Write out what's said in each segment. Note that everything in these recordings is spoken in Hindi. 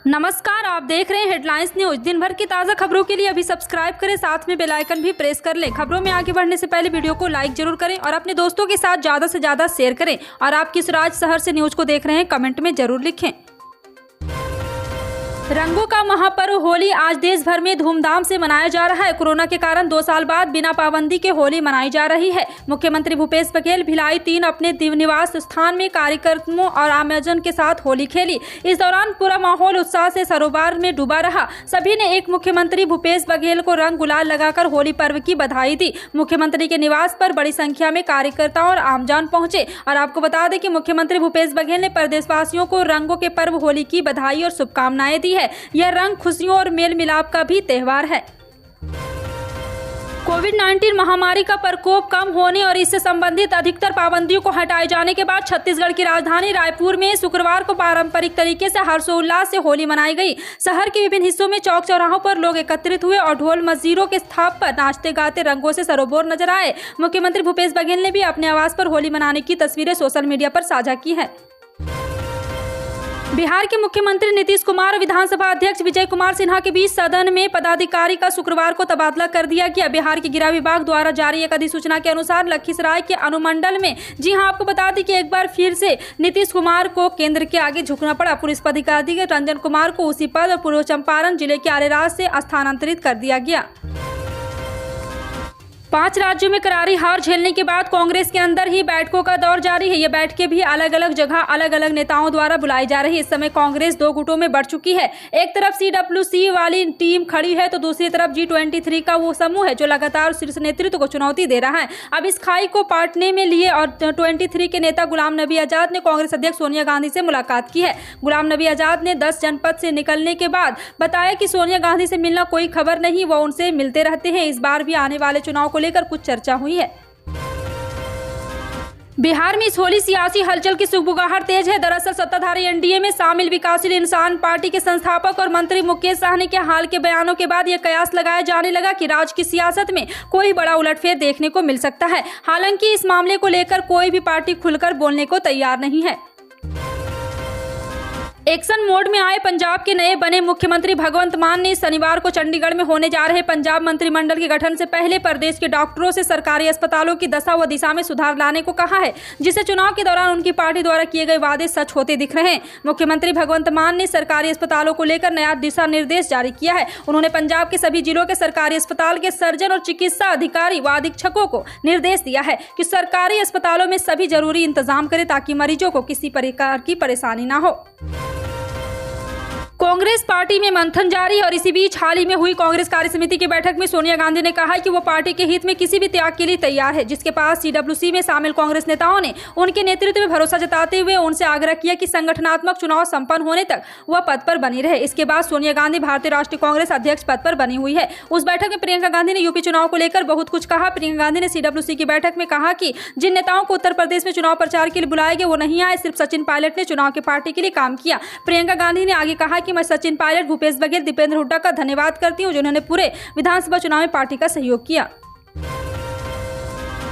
नमस्कार, आप देख रहे हैं हेडलाइंस न्यूज। दिन भर की ताज़ा खबरों के लिए अभी सब्सक्राइब करें, साथ में बेल आइकन भी प्रेस कर लें। खबरों में आगे बढ़ने से पहले वीडियो को लाइक जरूर करें और अपने दोस्तों के साथ ज़्यादा से ज़्यादा शेयर करें। और आप किस राज्य शहर से न्यूज को देख रहे हैं, कमेंट में जरूर लिखें। रंगों का महापर्व होली आज देश भर में धूमधाम से मनाया जा रहा है। कोरोना के कारण 2 साल बाद बिना पाबंदी के होली मनाई जा रही है। मुख्यमंत्री भूपेश बघेल भिलाई 3 अपने निवास स्थान में कार्यकर्ताओं और आमजन के साथ होली खेली। इस दौरान पूरा माहौल उत्साह से सरोवर में डूबा रहा। सभी ने एक मुख्यमंत्री भूपेश बघेल को रंग गुलाल लगाकर होली पर्व की बधाई दी। मुख्यमंत्री के निवास पर बड़ी संख्या में कार्यकर्ता और आमजन पहुंचे। और आपको बता दें कि मुख्यमंत्री भूपेश बघेल ने प्रदेशवासियों को रंगों के पर्व होली की बधाई और शुभकामनाएं दी है। यह रंग खुशियों और मेल मिलाप का भी त्योहार है। कोविड-19 महामारी का प्रकोप कम होने और इससे संबंधित अधिकतर पाबंदियों को हटाए जाने के बाद छत्तीसगढ़ की राजधानी रायपुर में शुक्रवार को पारंपरिक तरीके से हर्षोल्लास से होली मनाई गई। शहर के विभिन्न हिस्सों में चौक चौराहों पर लोग एकत्रित हुए और ढोल मजीरों के स्थाप पर नाचते गाते रंगों से सरोबोर नजर आए। मुख्यमंत्री भूपेश बघेल ने भी अपने आवास पर होली मनाने की तस्वीरें सोशल मीडिया पर साझा की है। बिहार के मुख्यमंत्री नीतीश कुमार और विधानसभा अध्यक्ष विजय कुमार सिन्हा के बीच सदन में पदाधिकारी का शुक्रवार को तबादला कर दिया गया। बिहार के गृह विभाग द्वारा जारी एक अधिसूचना के अनुसार लखीसराय के अनुमंडल में आपको बता दें कि एक बार फिर से नीतीश कुमार को केंद्र के आगे झुकना पड़ा। पुलिस पदाधिकारी रंजन कुमार को उसी पद और पूर्व चंपारण जिले के अरेराज से स्थानांतरित कर दिया गया। 5 राज्यों में करारी हार झेलने के बाद कांग्रेस के अंदर ही बैठकों का दौर जारी है। ये बैठकें भी अलग अलग जगह अलग अलग नेताओं द्वारा बुलाई जा रही है। इस समय कांग्रेस 2 गुटों में बढ़ चुकी है। एक तरफ CWC वाली टीम खड़ी है तो दूसरी तरफ G23 का वो समूह है जो लगातार शीर्ष नेतृत्व को चुनौती दे रहा है। अब इस खाई को पाटने में लिए और 23 के नेता गुलाम नबी आजाद ने कांग्रेस अध्यक्ष सोनिया गांधी से मुलाकात की है। गुलाम नबी आजाद ने 10 जनपद से निकलने के बाद बताया कि सोनिया गांधी से मिलना कोई खबर नहीं, वो उनसे मिलते रहते हैं। इस बार भी आने वाले चुनाव को लेकर कुछ चर्चा हुई है। बिहार में इस होली सियासी हलचल की सुगबुगाहट तेज है। दरअसल सत्ताधारी एनडीए में शामिल विकासशील इंसान पार्टी के संस्थापक और मंत्री मुकेश सहनी के हाल के बयानों के बाद यह कयास लगाया जाने लगा कि राज्य की सियासत में कोई बड़ा उलटफेर देखने को मिल सकता है। हालांकि इस मामले को लेकर कोई भी पार्टी खुलकर बोलने को तैयार नहीं है। एक्शन मोड में आए पंजाब के नए बने मुख्यमंत्री भगवंत मान ने शनिवार को चंडीगढ़ में होने जा रहे पंजाब मंत्रिमंडल के गठन से पहले प्रदेश के डॉक्टरों से सरकारी अस्पतालों की दशा व दिशा में सुधार लाने को कहा है, जिससे चुनाव के दौरान उनकी पार्टी द्वारा किए गए वादे सच होते दिख रहे हैं। मुख्यमंत्री भगवंत मान ने सरकारी अस्पतालों को लेकर नया दिशा निर्देश जारी किया है। उन्होंने पंजाब के सभी जिलों के सरकारी अस्पताल के सर्जन और चिकित्सा अधिकारी व अधीक्षकों को निर्देश दिया है कि सरकारी अस्पतालों में सभी जरूरी इंतजाम करें ताकि मरीजों को किसी प्रकार की परेशानी न हो। कांग्रेस पार्टी में मंथन जारी है और इसी बीच हाल ही में हुई कांग्रेस कार्य समिति की बैठक में सोनिया गांधी ने कहा कि वो पार्टी के हित में किसी भी त्याग के लिए तैयार है, जिसके पास CWC में शामिल कांग्रेस नेताओं ने उनके नेतृत्व में भरोसा जताते हुए उनसे आग्रह किया कि संगठनात्मक चुनाव संपन्न होने तक वह पद पर बनी रहे। इसके बाद सोनिया गांधी भारतीय राष्ट्रीय कांग्रेस अध्यक्ष पद पर बनी हुई है। उस बैठक में प्रियंका गांधी ने यूपी चुनाव को लेकर बहुत कुछ कहा। प्रियंका गांधी ने CWC की बैठक में कहा कि जिन नेताओं को उत्तर प्रदेश में चुनाव प्रचार के लिए बुलाया गया वो नहीं आए, सिर्फ सचिन पायलट ने चुनाव की पार्टी के लिए काम किया। प्रियंका गांधी ने आगे कहा कि मैं सचिन पायलट, भूपेश बघेल, दीपेंद्र हुड्डा का धन्यवाद करती हूं जिन्होंने पूरे विधानसभा चुनाव में पार्टी का सहयोग किया।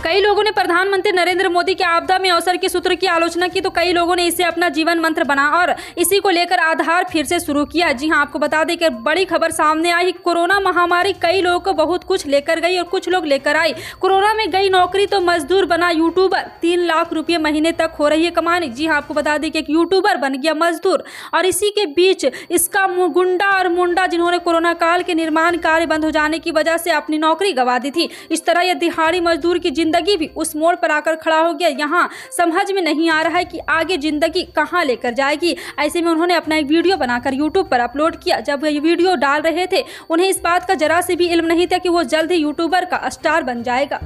कई लोगों ने प्रधानमंत्री नरेंद्र मोदी के आपदा में अवसर के सूत्र की आलोचना की तो कई लोगों ने इसे अपना जीवन मंत्र बना और इसी को लेकर आधार फिर से शुरू किया। जी हां, आपको बता दें कि बड़ी खबर सामने आई। कोरोना महामारी कई लोगों को बहुत कुछ लेकर गई और कुछ लोग लेकर आई। कोरोना में गई नौकरी तो मजदूर बना यूट्यूबर। 3 लाख रुपये महीने तक हो रही है कमानी। जी हां, आपको बता दें कि एक यूट्यूबर बन गया मजदूर और इसी के बीच इसका गुंडा और मुंडा जिन्होंने कोरोना काल के निर्माण कार्य बंद हो जाने की वजह से अपनी नौकरी गंवा दी थी। इस तरह यह दिहाड़ी मजदूर की जिंदगी भी उस मोड़ पर आकर खड़ा हो गया। यहाँ समझ में नहीं आ रहा है कि आगे जिंदगी कहाँ लेकर जाएगी। ऐसे में उन्होंने अपना एक वीडियो बनाकर यूट्यूब पर अपलोड किया। जब ये वीडियो डाल रहे थे उन्हें इस बात का जरा से भी इल्म नहीं था कि वो जल्द ही यूट्यूबर का स्टार बन जाएगा।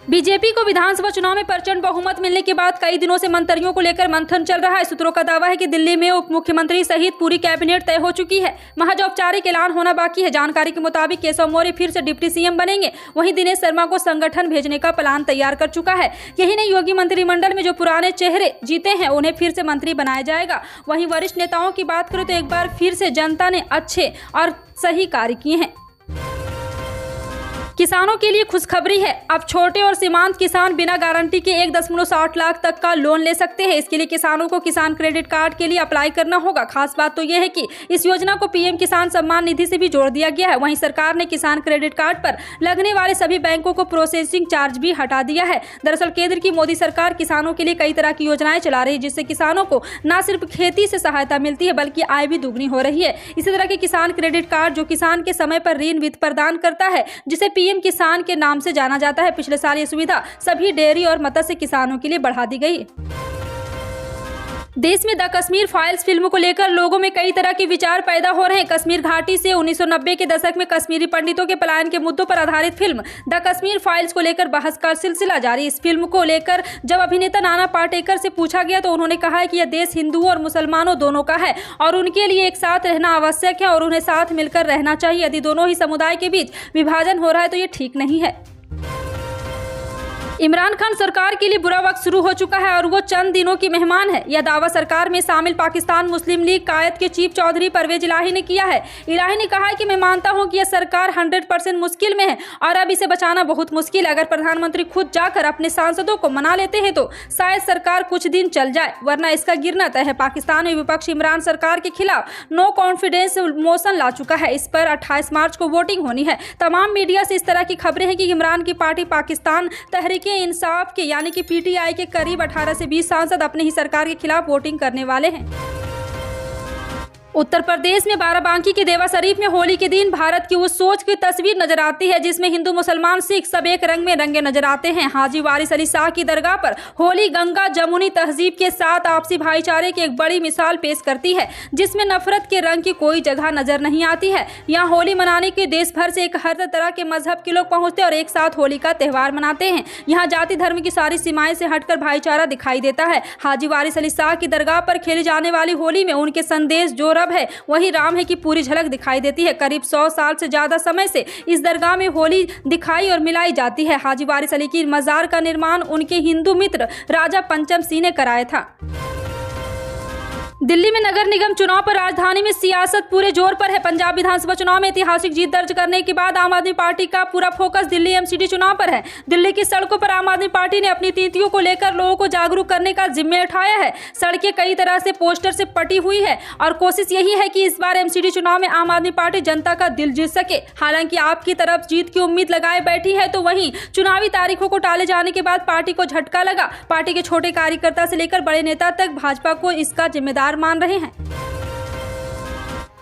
बीजेपी को विधानसभा चुनाव में प्रचंड बहुमत मिलने के बाद कई दिनों से मंत्रियों को लेकर मंथन चल रहा है। सूत्रों का दावा है कि दिल्ली में उप मुख्यमंत्री सहित पूरी कैबिनेट तय हो चुकी है, महज औपचारिक ऐलान होना बाकी है। जानकारी के मुताबिक केशव मौर्य फिर से डिप्टी CM बनेंगे। वहीं दिनेश शर्मा को संगठन भेजने का प्लान तैयार कर चुका है। यही नहीं, योगी मंत्रिमंडल में जो पुराने चेहरे जीते हैं उन्हें फिर से मंत्री बनाया जाएगा। वहीं वरिष्ठ नेताओं की बात करें तो एक बार फिर से जनता ने अच्छे और सही कार्य किए हैं। किसानों के लिए खुशखबरी है। अब छोटे और सीमांत किसान बिना गारंटी के 1.60 लाख तक का लोन ले सकते हैं। इसके लिए किसानों को किसान क्रेडिट कार्ड के लिए अप्लाई करना होगा। खास बात तो यह है कि इस योजना को पीएम किसान सम्मान निधि से भी जोड़ दिया गया है। वहीं सरकार ने किसान क्रेडिट कार्ड पर लगने वाले सभी बैंकों को प्रोसेसिंग चार्ज भी हटा दिया है। दरअसल केंद्र की मोदी सरकार किसानों के लिए कई तरह की योजनाएं चला रही है, जिससे किसानों को न सिर्फ खेती से सहायता मिलती है बल्कि आय भी दुगनी हो रही है। इसी तरह के किसान क्रेडिट कार्ड जो किसान के समय पर ऋण वित्त प्रदान करता है, जिसे पीएम किसान के नाम से जाना जाता है। पिछले साल ये सुविधा सभी डेयरी और मत्स्य किसानों के लिए बढ़ा दी गई। देश में द कश्मीर फाइल्स फिल्म को लेकर लोगों में कई तरह के विचार पैदा हो रहे हैं। कश्मीर घाटी से 1990 के दशक में कश्मीरी पंडितों के पलायन के मुद्दों पर आधारित फिल्म द कश्मीर फाइल्स को लेकर बहस का सिलसिला जारी। इस फिल्म को लेकर जब अभिनेता नाना पाटेकर से पूछा गया तो उन्होंने कहा है कि यह देश हिंदुओं और मुसलमानों दोनों का है और उनके लिए एक साथ रहना आवश्यक है और उन्हें साथ मिलकर रहना चाहिए। यदि दोनों ही समुदाय के बीच विभाजन हो रहा है तो ये ठीक नहीं है। इमरान खान सरकार के लिए बुरा वक्त शुरू हो चुका है और वो चंद दिनों की मेहमान है। यह दावा सरकार में शामिल पाकिस्तान मुस्लिम लीग कायद के चीफ चौधरी परवेज इलाही ने किया है। इलाही ने कहा है कि मैं मानता हूं कि यह सरकार 100% मुश्किल में है और अब इसे बचाना बहुत मुश्किल है। अगर प्रधानमंत्री खुद जाकर अपने सांसदों को मना लेते हैं तो शायद सरकार कुछ दिन चल जाए, वरना इसका गिरना तय है। पाकिस्तान में विपक्ष इमरान सरकार के खिलाफ नो कॉन्फिडेंस मोशन ला चुका है। इस पर 28 मार्च को वोटिंग होनी है। तमाम मीडिया से इस तरह की खबरें हैं कि इमरान की पार्टी पाकिस्तान तहरीक इंसाफ के यानी कि पीटीआई के करीब 18 से 20 सांसद अपने ही सरकार के खिलाफ वोटिंग करने वाले हैं। उत्तर प्रदेश में बाराबांकी के देवा शरीफ में होली के दिन भारत की उस सोच की तस्वीर नजर आती है जिसमें हिंदू मुसलमान सिख सब एक रंग में रंगे नजर आते हैं। हाजी वारिस अली शाह की दरगाह पर होली गंगा जमुनी तहजीब के साथ आपसी भाईचारे की एक बड़ी मिसाल पेश करती है, जिसमें नफरत के रंग की कोई जगह नजर नहीं आती है। यहाँ होली मनाने के देश भर से एक हर तरह के मजहब के लोग पहुँचते और एक साथ होली का त्यौहार मनाते हैं। यहाँ जाति धर्म की सारी सीमाएं से हटकर भाईचारा दिखाई देता है। हाजी वारिस अली शाह की दरगाह पर खेली जाने वाली होली में उनके संदेश जो रब है वही राम है की पूरी झलक दिखाई देती है। करीब 100 साल से ज्यादा समय से इस दरगाह में होली दिखाई और मिलाई जाती है। हाजी वारिस अली की मजार का निर्माण उनके हिंदू मित्र राजा पंचम सिंह ने कराया था। दिल्ली में नगर निगम चुनाव पर राजधानी में सियासत पूरे जोर पर है। पंजाब विधानसभा चुनाव में ऐतिहासिक जीत दर्ज करने के बाद आम आदमी पार्टी का पूरा फोकस दिल्ली एमसीडी चुनाव पर है। दिल्ली की सड़कों पर आम आदमी पार्टी ने अपनी नीतियों को लेकर लोगों को जागरूक करने का जिम्मे उठाया है। सड़कें कई तरह से पोस्टर से पटी हुई है और कोशिश यही है कि इस बार एमसीडी चुनाव में आम आदमी पार्टी जनता का दिल जीत सके। हालांकि आपकी तरफ जीत की उम्मीद लगाए बैठी है तो वहीं चुनावी तारीखों को टाले जाने के बाद पार्टी को झटका लगा। पार्टी के छोटे कार्यकर्ता से लेकर बड़े नेता तक भाजपा को इसका जिम्मेदार मान रहे हैं।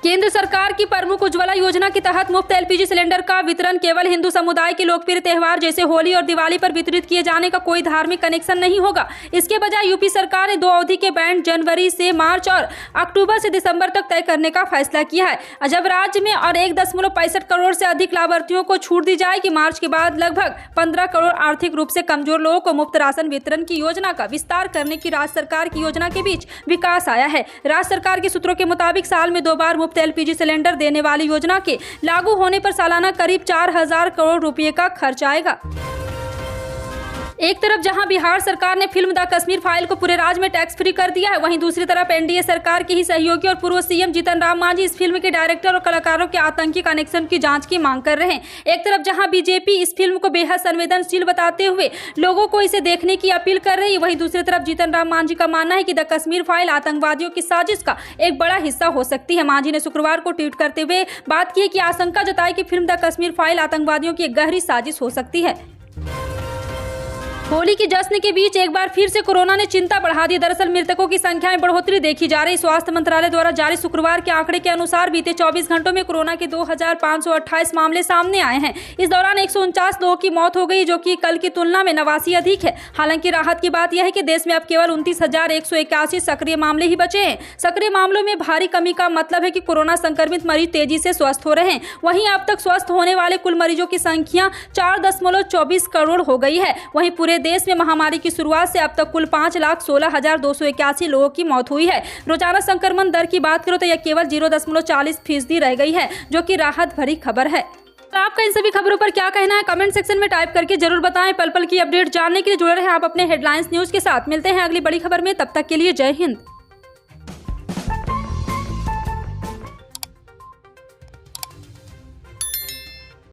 केंद्र सरकार की प्रमुख उज्ज्वला योजना के तहत मुफ्त एलपीजी सिलेंडर का वितरण केवल हिंदू समुदाय के लोकप्रिय त्यौहार जैसे होली और दिवाली पर वितरित किए जाने का कोई धार्मिक कनेक्शन नहीं होगा। इसके बजाय यूपी सरकार ने 2 अवधि के बैंड जनवरी से मार्च और अक्टूबर से दिसंबर तक तय करने का फैसला किया है। जब राज्य में और 1.65 करोड़ से अधिक लाभार्थियों को छूट दी जाएगी। मार्च के बाद लगभग 15 करोड़ आर्थिक रूप से कमजोर लोगों को मुफ्त राशन वितरण की योजना का विस्तार करने की राज्य सरकार की योजना के बीच विकास आया है। राज्य सरकार के सूत्रों के मुताबिक साल में 2 बार एलपीजी सिलेंडर देने वाली योजना के लागू होने पर सालाना करीब 4,000 करोड़ रुपए का खर्च आएगा। एक तरफ जहां बिहार सरकार ने फिल्म द कश्मीर फाइल को पूरे राज्य में टैक्स फ्री कर दिया है, वहीं दूसरी तरफ एनडीए सरकार के ही सहयोगी और पूर्व सीएम जीतन राम मांझी इस फिल्म के डायरेक्टर और कलाकारों के आतंकी कनेक्शन की जांच की मांग कर रहे हैं। एक तरफ जहां बीजेपी इस फिल्म को बेहद संवेदनशील बताते हुए लोगों को इसे देखने की अपील कर रही है, वहीं दूसरी तरफ जीतन राम मांझी का मानना है कि द कश्मीर फाइल आतंकवादियों की साजिश का एक बड़ा हिस्सा हो सकती है। मांझी ने शुक्रवार को ट्वीट करते हुए बात की कि आशंका जताई कि फिल्म द कश्मीर फाइल आतंकवादियों की एक गहरी साजिश हो सकती है। होली की जश्न के बीच एक बार फिर से कोरोना ने चिंता बढ़ा दी। दरअसल मृतकों की संख्या में बढ़ोतरी देखी जा रही। स्वास्थ्य मंत्रालय द्वारा जारी शुक्रवार के आंकड़े के अनुसार बीते 24 घंटों में कोरोना के 2,528 मामले सामने आए हैं। इस दौरान 149 लोगों की मौत हो गई, जो कि कल की तुलना में 89 अधिक है। हालांकि राहत की बात यह है कि देश में अब केवल 29,181 सक्रिय मामले ही बचे हैं। सक्रिय मामलों में भारी कमी का मतलब है कि कोरोना संक्रमित मरीज तेजी से स्वस्थ हो रहे हैं। वहीं अब तक स्वस्थ होने वाले कुल मरीजों की संख्या 4.24 करोड़ हो गई है। वहीं पूरे देश में महामारी की शुरुआत से अब तक कुल 5,16,281 लोगों की मौत हुई है। रोजाना संक्रमण दर की बात करो तो यह केवल 0.40% रह गई है, जो कि राहत भरी खबर है। आपका इन सभी खबरों पर क्या कहना है कमेंट सेक्शन में टाइप करके जरूर बताएं। पल पल की अपडेट जानने के लिए जुड़े रहें आप अपने हेडलाइंस न्यूज के साथ। मिलते हैं अगली बड़ी खबर में, तब तक के लिए जय हिंद।